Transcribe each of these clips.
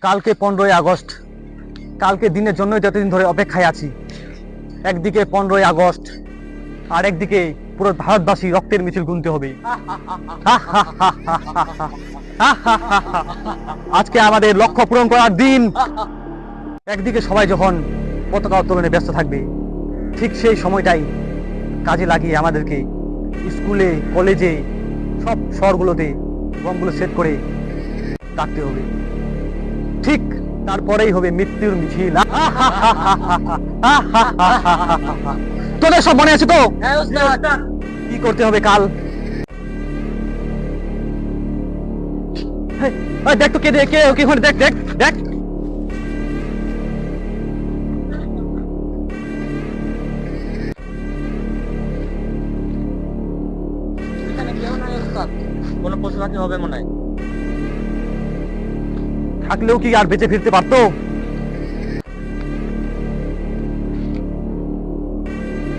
কালকে 15ই আগস্ট, কালকে দিনের জন্যই যতদিন ধরে অপেক্ষায় আছি। একদিকে 15ই আগস্ট, আর একদিকে পুরো ভারতবাসী রক্তের মিছিল গুনতে হবে। আজকে আমাদের লক্ষ্য পূরণ করার দিন। একদিকে সবাই যখন পতাকা উত্তোলনে ব্যস্ত থাকবে, ঠিক সেই সময়টাই কাজে লাগিয়ে আমাদেরকে স্কুলে কলেজে সব শহরগুলোতে বমগুলো সেট করে রাখতে হবে। ঠিক তারপরেই হবে মৃত্যুর মিছিল। তোদের সব মনে আছে তো? কি করতে হবে কাল? দেখ তো কে ওখানে, দেখ দেখ দেখ। কোনো পশু পাখি হবে মনে হয়। থাকলেও কি আর বেঁচে ফিরতে পারতো?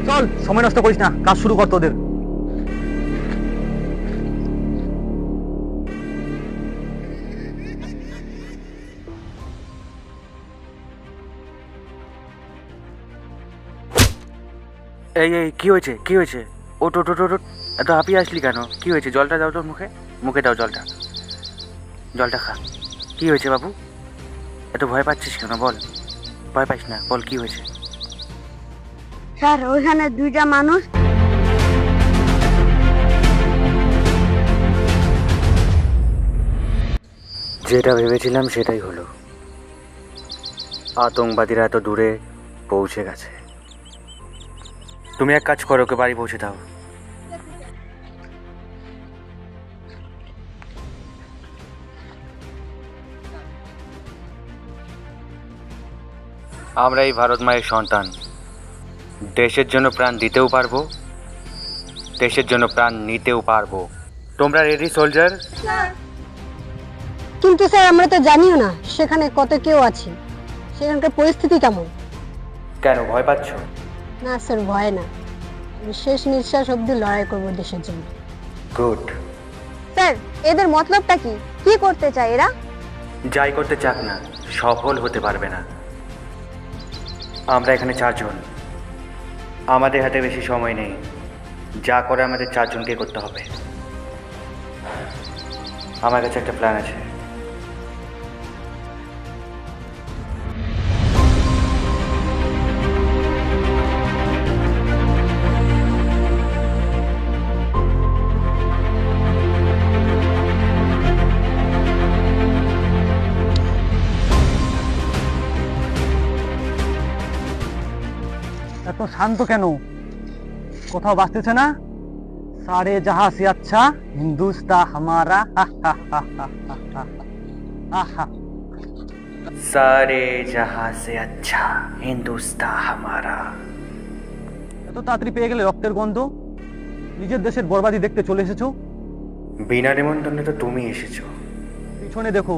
চল, সময় নষ্ট করিস না, কাজ শুরু কর তোদের। এই এই কি হয়েছে, কি হয়েছে? ওট ওট ওট ওট ওট। এত হাঁপিয়ে আসলি কেন? কি হয়েছে? জলটা দাও তো মুখে, মুখে দাও জলটা, জলটা খা। কি হয়েছে বাবু? এত ভয় পাচ্ছিস কেন? বল, ভয় পাইস না, বল কি হয়েছে? স্যার, ওইখানে দুইটা মানুষ। যেটা ভেবেছিলাম সেটাই হলো। আতঙ্কবাদীরা এত দূরে পৌঁছে গেছে। তুমি এক কাজ করো, ওকে বাড়ি পৌঁছে দাও। আমরা এই ভারত মায়ের সন্তান, দেশের জন্য প্রাণ দিতেও পারবো, দেশের জন্য প্রাণ নিতেও পারবো। তোমরা রেডি সোলজার? কিন্তু স্যার, আমরা তো জানিও না সেখানে কত কেউ আছে, সেখানকার পরিস্থিতি কেমন। কেন ভয় পাচ্ছ? না স্যার, ভয় না, আমি শেষ নিঃশ্বাস অবধি লড়াই করব দেশের জন্য। গুড। স্যার, এদের মতলবটা কি? কি করতে চায় এরা? যাই করতে চাক না, সফল হতে পারবে না। আমরা এখানে 4 জন, আমাদের হাতে বেশি সময় নেই। যা করে আমাদের 4 জনকে করতে হবে। আমার কাছে একটা প্ল্যান আছে। এত শান্ত কেন? কোথাও বাঁচতেছে না? সারে জাহা সে আচ্ছা হিন্দুস্তা হামারা। সারে জাহা সে আচ্ছা হিন্দুস্তা হামারা। এত তাড়াতাড়ি পেয়ে গেলে রক্তের গন্ধ? নিজের দেশের বরবাদি দেখতে চলে এসেছো? বিনা নিমন্ত্রণে তো তুমি এসেছো। পিছনে দেখো।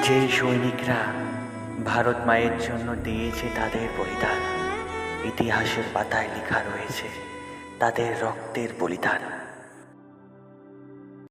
যেই সৈনিকরা ভারত মায়ের জন্য দিয়েছে তাদের বলিদান, ইতিহাসের পাতায় লেখা রয়েছে তাদের রক্তের বলিদান।